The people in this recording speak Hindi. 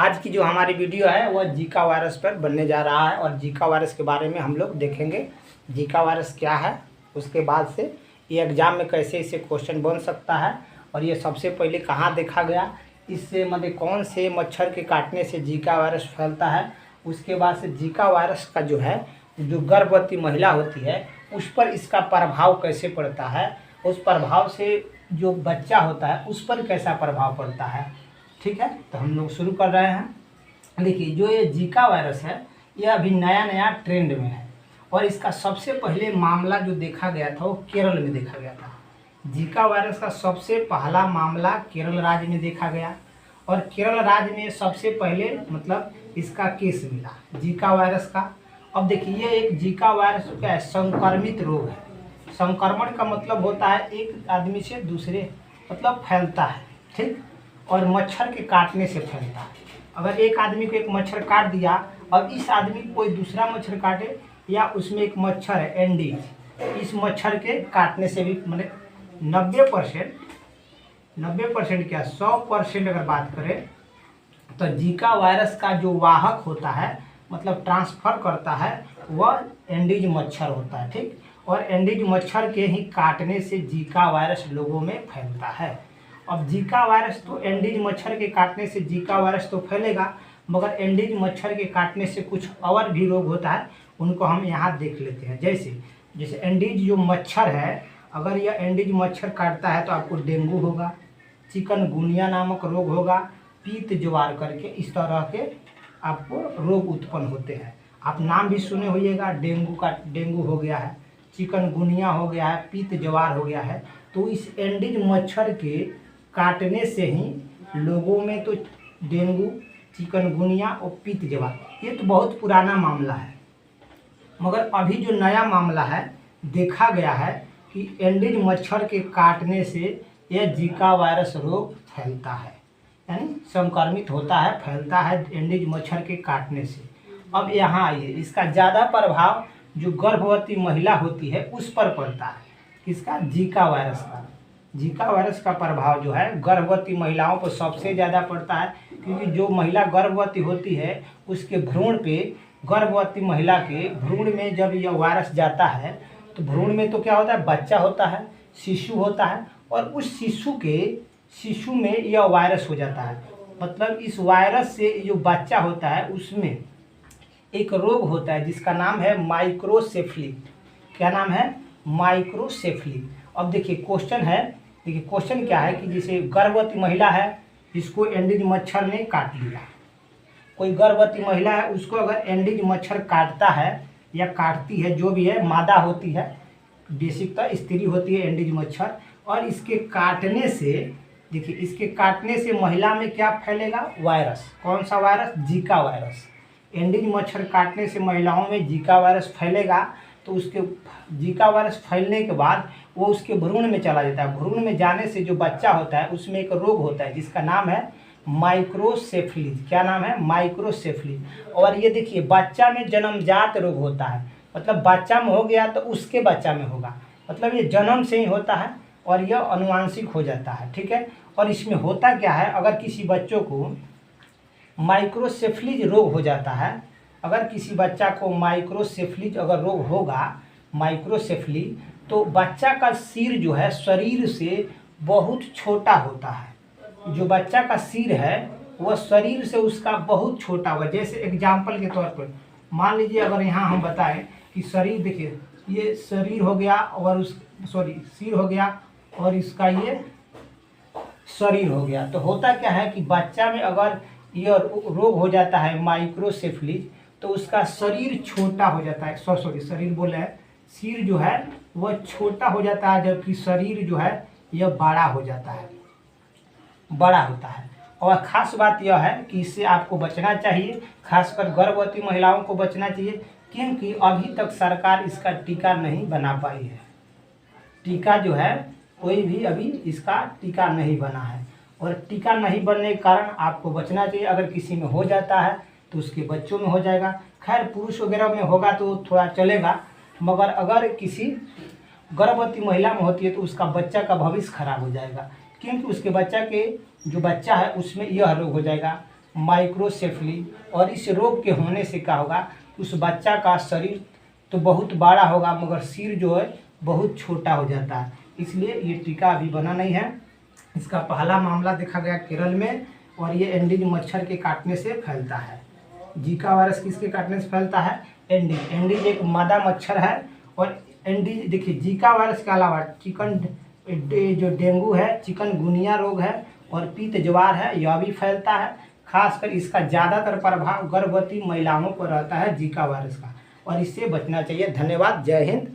आज की जो हमारी वीडियो है वह जीका वायरस पर बनने जा रहा है और जीका वायरस के बारे में हम लोग देखेंगे। जीका वायरस क्या है, उसके बाद से ये एग्ज़ाम में कैसे इसे क्वेश्चन बन सकता है और ये सबसे पहले कहाँ देखा गया, इससे मतलब कौन से मच्छर के काटने से जीका वायरस फैलता है। उसके बाद से जीका वायरस का जो है जो गर्भवती महिला होती है उस पर इसका प्रभाव कैसे पड़ता है, उस प्रभाव से जो बच्चा होता है उस पर कैसा प्रभाव पड़ता है। ठीक है, तो हम लोग शुरू कर रहे हैं। देखिए, जो ये जीका वायरस है यह अभी नया नया ट्रेंड में है और इसका सबसे पहले मामला जो देखा गया था वो केरल में देखा गया था। जीका वायरस का सबसे पहला मामला केरल राज्य में देखा गया और केरल राज्य में सबसे पहले मतलब इसका केस मिला जीका वायरस का। अब देखिए, ये एक जीका वायरस क्या है, संक्रमित रोग है। संक्रमण का मतलब होता है एक आदमी से दूसरे मतलब फैलता है, ठीक, और मच्छर के काटने से फैलता है। अगर एक आदमी को एक मच्छर काट दिया और इस आदमी को कोई दूसरा मच्छर काटे या उसमें एक मच्छर है एंडीज, इस मच्छर के काटने से भी मतलब 90% क्या 100% अगर बात करें तो जीका वायरस का जो वाहक होता है मतलब ट्रांसफ़र करता है वह एंडीज मच्छर होता है, ठीक। और एंडीज मच्छर के ही काटने से जीका वायरस लोगों में फैलता है। अब जीका वायरस तो एंडीज मच्छर के काटने से जीका वायरस तो फैलेगा, मगर एंडीज मच्छर के काटने से कुछ और भी रोग होता है, उनको हम यहाँ देख लेते हैं। जैसे एंडीज जो मच्छर है, अगर यह एंडीज मच्छर काटता है तो आपको डेंगू होगा, चिकनगुनिया नामक रोग होगा, पीत ज्वार करके इस तरह के आपको रोग उत्पन्न होते हैं। आप नाम भी सुने होइएगा, डेंगू हो गया है, चिकनगुनिया हो गया है, पीत ज्वार हो गया है। तो इस एंडीज मच्छर के काटने से ही लोगों में तो डेंगू, चिकनगुनिया और पीत ज्वार, ये तो बहुत पुराना मामला है। मगर अभी जो नया मामला है देखा गया है कि एंडीज मच्छर के काटने से यह जीका वायरस रोग फैलता है, यानी संक्रमित होता है, फैलता है एंडीज मच्छर के काटने से। अब यहाँ आइए, इसका ज़्यादा प्रभाव जो गर्भवती महिला होती है उस पर पड़ता है। किसका? जीका वायरस का। जीका वायरस का प्रभाव जो है गर्भवती महिलाओं पर सबसे ज़्यादा पड़ता है, क्योंकि जो महिला गर्भवती होती है उसके भ्रूण पे, गर्भवती महिला के भ्रूण में जब यह वायरस जाता है तो भ्रूण में तो क्या होता है, बच्चा होता है, शिशु होता है, और उस शिशु में यह वायरस हो जाता है। मतलब इस वायरस से जो बच्चा होता है उसमें एक रोग होता है जिसका नाम है माइक्रोसेफली। क्या नाम है? माइक्रोसेफली। अब देखिए क्वेश्चन क्या है कि जैसे गर्भवती महिला है जिसको एंडीज मच्छर ने काट लिया, कोई गर्भवती महिला है उसको अगर एंडीज मच्छर काटता है या काटती है, जो भी है मादा होती है, बेसिकतः स्त्री होती है एंडीज मच्छर, और इसके काटने से देखिए, इसके काटने से महिला में क्या फैलेगा? वायरस। कौन सा वायरस? Zika virus. एंडीज मच्छर काटने से महिलाओं में जीका वायरस फैलेगा, तो उसके जीका वायरस फैलने के बाद वो उसके भ्रूण में चला जाता है। भ्रूण में जाने से जो बच्चा होता है उसमें एक रोग होता है जिसका नाम है माइक्रोसेफलीज। क्या नाम है? माइक्रोसेफलीज। और ये देखिए, बच्चा में जन्मजात रोग होता है, मतलब बच्चा में हो गया तो उसके बच्चा में होगा, मतलब ये जन्म से ही होता है और यह अनुवांशिक हो जाता है, ठीक है। और इसमें होता क्या है, अगर किसी बच्चों को माइक्रोसेफलीज रोग हो जाता है, अगर किसी बच्चा को माइक्रोसेफलीज अगर रोग होगा, माइक्रोसेफली, तो बच्चा का सिर जो है शरीर से बहुत छोटा होता है। जो बच्चा का सिर है वह शरीर से उसका बहुत छोटा हुआ। जैसे एग्जाम्पल के तौर पर मान लीजिए, अगर यहाँ हम बताएं कि शरीर, देखिए ये शरीर हो गया और सिर हो गया और इसका ये शरीर हो गया, तो होता क्या है कि बच्चा में अगर यह रोग हो जाता है माइक्रोसेफलीज, तो उसका शरीर छोटा हो जाता है। शरीर बोले हैं, सिर जो है वह छोटा हो जाता है, जबकि शरीर जो है यह बड़ा हो जाता है, बड़ा होता है। और ख़ास बात यह है कि इससे आपको बचना चाहिए, खासकर गर्भवती महिलाओं को बचना चाहिए, क्योंकि अभी तक सरकार इसका टीका नहीं बना पाई है। टीका जो है कोई भी अभी इसका टीका नहीं बना है, और टीका नहीं बनने के कारण आपको बचना चाहिए। अगर किसी में हो जाता है तो उसके बच्चों में हो जाएगा। खैर पुरुष वगैरह में होगा तो थोड़ा चलेगा, मगर अगर किसी गर्भवती महिला में होती है तो उसका बच्चा का भविष्य खराब हो जाएगा, क्योंकि उसके जो बच्चा है उसमें यह रोग हो जाएगा। माइक्रोसेफली। और इस रोग के होने से क्या होगा, उस बच्चा का शरीर तो बहुत बड़ा होगा मगर सिर जो है बहुत छोटा हो जाता है, इसलिए ये टीका अभी बना नहीं है। इसका पहला मामला देखा गया केरल में, और ये एंडीज मच्छर के काटने से फैलता है। जीका वायरस किसके काटने से फैलता है, एंडीज। एंडीज एक मादा मच्छर है, और एंडीज देखिए जीका वायरस के अलावा जो डेंगू है, चिकनगुनिया रोग है और पीत ज्वार है, यह भी फैलता है। खासकर इसका ज़्यादातर प्रभाव गर्भवती महिलाओं पर रहता है जीका वायरस का, और इससे बचना चाहिए। धन्यवाद। जय हिंद।